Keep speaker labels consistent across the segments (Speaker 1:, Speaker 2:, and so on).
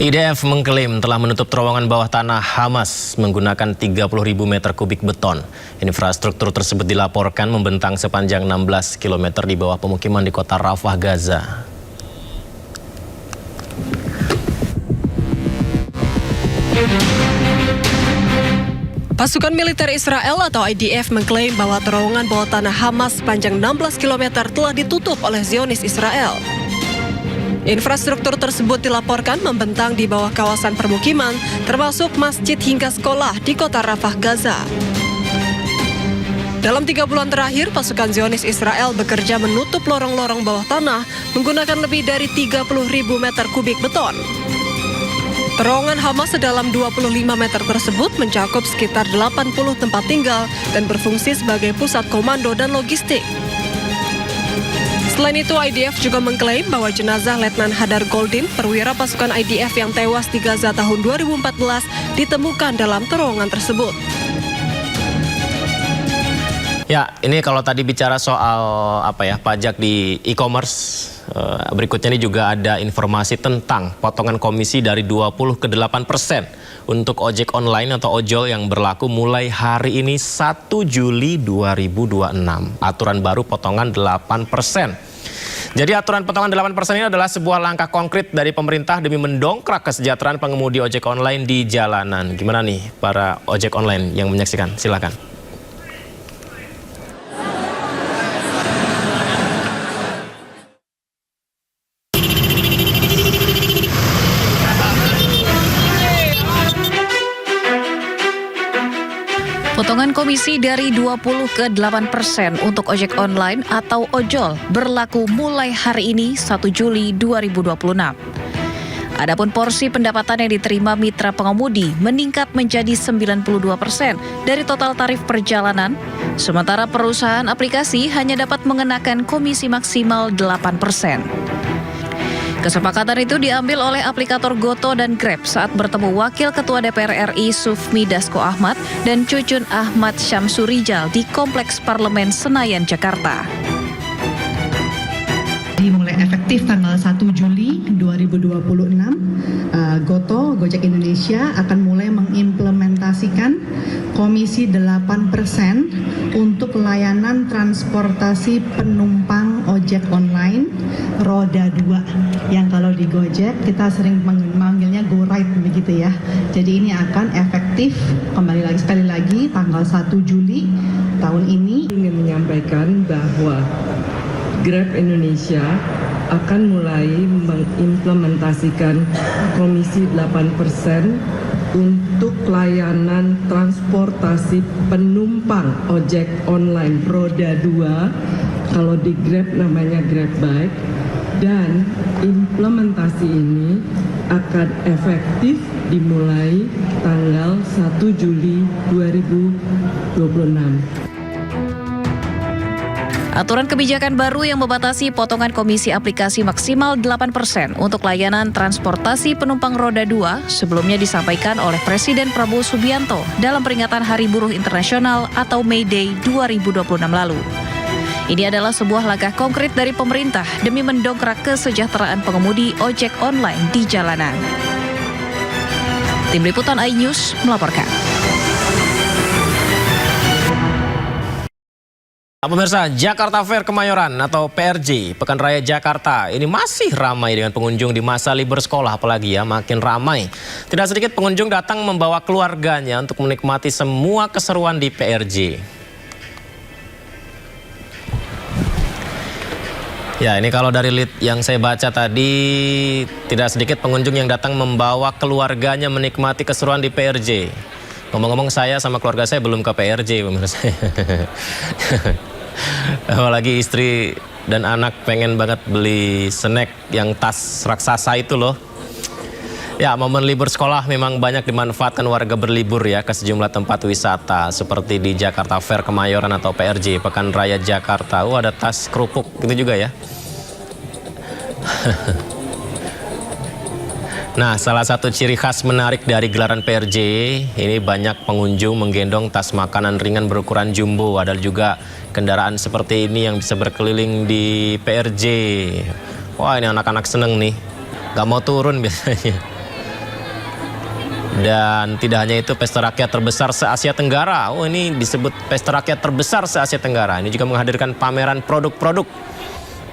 Speaker 1: IDF mengklaim telah menutup terowongan bawah tanah Hamas menggunakan 30.000 meter kubik beton. Infrastruktur tersebut dilaporkan membentang sepanjang 16 km di bawah pemukiman di kota Rafah, Gaza.
Speaker 2: Pasukan militer Israel atau IDF mengklaim bahwa terowongan bawah tanah Hamas sepanjang 16 km telah ditutup oleh Zionis Israel. Infrastruktur tersebut dilaporkan membentang di bawah kawasan permukiman, termasuk masjid hingga sekolah di kota Rafah, Gaza. Dalam 3 bulan terakhir, pasukan Zionis Israel bekerja menutup lorong-lorong bawah tanah menggunakan lebih dari 30.000 meter kubik beton. Terowongan Hamas sedalam 25 meter tersebut mencakup sekitar 80 tempat tinggal dan berfungsi sebagai pusat komando dan logistik. Selain itu, IDF juga mengklaim bahwa jenazah Letnan Hadar Goldin, perwira pasukan IDF yang tewas di Gaza tahun 2014, ditemukan dalam terowongan tersebut.
Speaker 1: Ya, ini kalau tadi bicara soal pajak di e-commerce, berikutnya ini juga ada informasi tentang potongan komisi dari 20 ke 8% untuk ojek online atau ojol yang berlaku mulai hari ini 1 Juli 2026. Aturan baru potongan 8%. Jadi aturan potongan 8% ini adalah sebuah langkah konkret dari pemerintah demi mendongkrak kesejahteraan pengemudi ojek online di jalanan. Gimana nih para ojek online yang menyaksikan? Silakan.
Speaker 3: Potongan komisi dari 20 ke 8% untuk ojek online atau ojol berlaku mulai hari ini 1 Juli 2026. Adapun porsi pendapatan yang diterima mitra pengemudi meningkat menjadi 92% dari total tarif perjalanan, sementara perusahaan aplikasi hanya dapat mengenakan komisi maksimal 8%. Kesepakatan itu diambil oleh aplikator Goto dan Grab saat bertemu Wakil Ketua DPR RI Sufmi Dasko Ahmad dan Cucun Ahmad Syamsurijal di Kompleks Parlemen Senayan, Jakarta.
Speaker 4: Mulai efektif tanggal 1 Juli 2026, Gojek Indonesia akan mulai mengimplementasikan komisi 8% untuk layanan transportasi penumpang ojek online roda 2 yang kalau di Gojek kita sering memanggilnya GoRide begitu ya. Jadi ini akan efektif sekali lagi tanggal 1 Juli tahun ini.
Speaker 5: Ingin menyampaikan bahwa Grab Indonesia akan mulai mengimplementasikan komisi 8% untuk layanan transportasi penumpang ojek online roda 2, kalau di Grab namanya Grab Bike, dan implementasi ini akan efektif dimulai tanggal 1 Juli 2026.
Speaker 3: Aturan kebijakan baru yang membatasi potongan komisi aplikasi maksimal 8% untuk layanan transportasi penumpang roda 2 sebelumnya disampaikan oleh Presiden Prabowo Subianto dalam peringatan Hari Buruh Internasional atau May Day 2026 lalu. Ini adalah sebuah langkah konkret dari pemerintah demi mendongkrak kesejahteraan pengemudi ojek online di jalanan. Tim Liputan iNews melaporkan.
Speaker 1: Pemirsa, Jakarta Fair Kemayoran atau PRJ, Pekan Raya Jakarta, ini masih ramai dengan pengunjung di masa libur sekolah, apalagi ya makin ramai. Tidak sedikit pengunjung datang membawa keluarganya untuk menikmati semua keseruan di PRJ. Ya, ini kalau dari lead yang saya baca tadi, tidak sedikit pengunjung yang datang membawa keluarganya menikmati keseruan di PRJ. Ngomong-ngomong, saya sama keluarga saya belum ke PRJ, pemirsa. Apalagi istri dan anak pengen banget beli snack yang tas raksasa itu loh. Ya, momen libur sekolah memang banyak dimanfaatkan warga berlibur ya ke sejumlah tempat wisata seperti di Jakarta Fair Kemayoran atau PRJ, Pekan Raya Jakarta. Ada tas kerupuk gitu juga ya. Nah, salah satu ciri khas menarik dari gelaran PRJ, ini banyak pengunjung menggendong tas makanan ringan berukuran jumbo. Ada juga kendaraan seperti ini yang bisa berkeliling di PRJ. Wah, ini anak-anak seneng nih, gak mau turun biasanya. Dan tidak hanya itu, pesta rakyat terbesar se-Asia Tenggara. Oh, ini disebut pesta rakyat terbesar se-Asia Tenggara. Ini juga menghadirkan pameran produk-produk,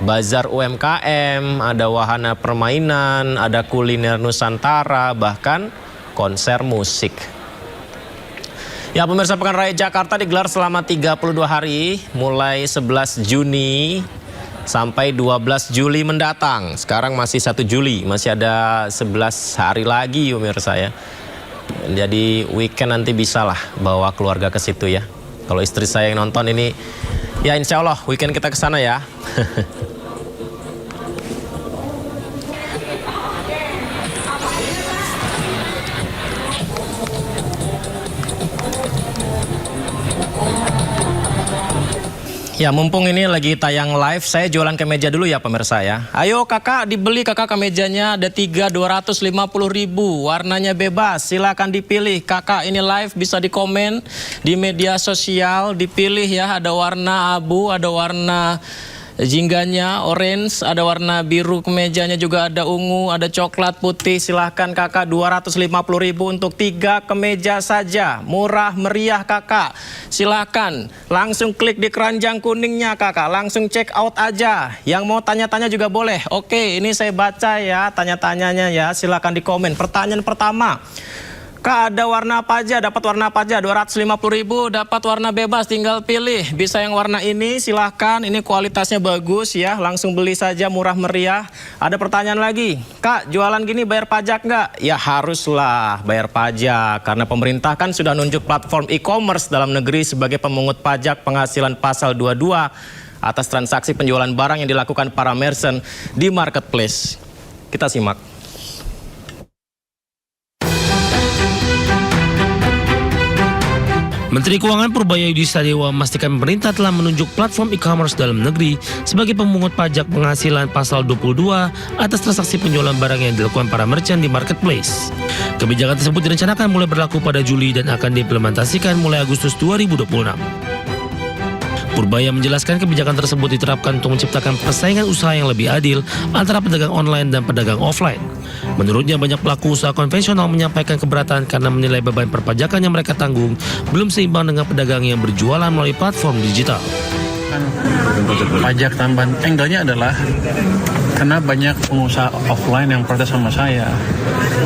Speaker 1: bazar UMKM, ada wahana permainan, ada kuliner Nusantara, bahkan konser musik. Ya, pemirsa, Pekan Raya Jakarta digelar selama 32 hari, mulai 11 Juni sampai 12 Juli mendatang. Sekarang masih 1 Juli, masih ada 11 hari lagi, pemirsa ya. Jadi weekend nanti bisalah bawa keluarga ke situ ya. Kalau istri saya yang nonton ini, ya insya Allah weekend kita ke sana ya. Ya, mumpung ini lagi tayang live, saya jualan kemeja dulu ya pemirsa ya. Ayo kakak, dibeli kakak kemejanya, ada 250.000, warnanya bebas, silakan dipilih. Kakak ini live, bisa dikomen di media sosial, dipilih ya. Ada warna abu, ada warna jingganya orange, ada warna biru kemejanya, juga ada ungu, ada coklat, putih. Silahkan kakak, 250.000 untuk 3 kemeja saja, murah meriah kakak. Silahkan langsung klik di keranjang kuningnya kakak, langsung check out aja. Yang mau tanya-tanya juga boleh. Oke, ini saya baca ya tanya-tanyanya ya, silahkan di komen. Pertanyaan pertama, Kak, ada warna apa aja? Dapat warna apa aja? 250.000, dapat warna bebas, tinggal pilih. Bisa yang warna ini, silahkan. Ini kualitasnya bagus ya, langsung beli saja, murah meriah. Ada pertanyaan lagi, Kak, jualan gini bayar pajak nggak? Ya haruslah bayar pajak, karena pemerintah kan sudah nunjuk platform e-commerce dalam negeri sebagai pemungut pajak penghasilan pasal 22 atas transaksi penjualan barang yang dilakukan para merchant di marketplace. Kita simak.
Speaker 6: Menteri Keuangan Purbayayudi Sadewa memastikan pemerintah telah menunjuk platform e-commerce dalam negeri sebagai pemungut pajak penghasilan pasal 22 atas transaksi penjualan barang yang dilakukan para merchant di marketplace. Kebijakan tersebut direncanakan mulai berlaku pada Juli dan akan diimplementasikan mulai Agustus 2026. Purbaya menjelaskan kebijakan tersebut diterapkan untuk menciptakan persaingan usaha yang lebih adil antara pedagang online dan pedagang offline. Menurutnya, banyak pelaku usaha konvensional menyampaikan keberatan karena menilai beban perpajakan yang mereka tanggung belum seimbang dengan pedagang yang berjualan melalui platform digital.
Speaker 7: Pajak tambahan angle-nya adalah karena banyak pengusaha offline yang protes sama saya.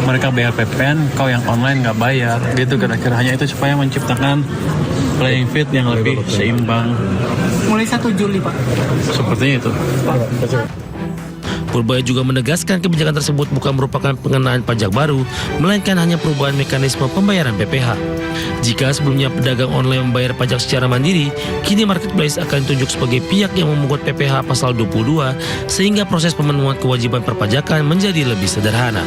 Speaker 7: Mereka bayar PPN, kau yang online nggak bayar. Gitu kira-kira, hanya itu supaya menciptakan playing field yang lebih seimbang.
Speaker 8: Mulai 1 Juli, Pak.
Speaker 7: Sepertinya itu.
Speaker 6: Purbaya juga menegaskan kebijakan tersebut bukan merupakan pengenaan pajak baru, melainkan hanya perubahan mekanisme pembayaran PPh. Jika sebelumnya pedagang online membayar pajak secara mandiri, kini marketplace akan ditunjuk sebagai pihak yang memungut PPh pasal 22, sehingga proses pemenuhan kewajiban perpajakan menjadi lebih sederhana.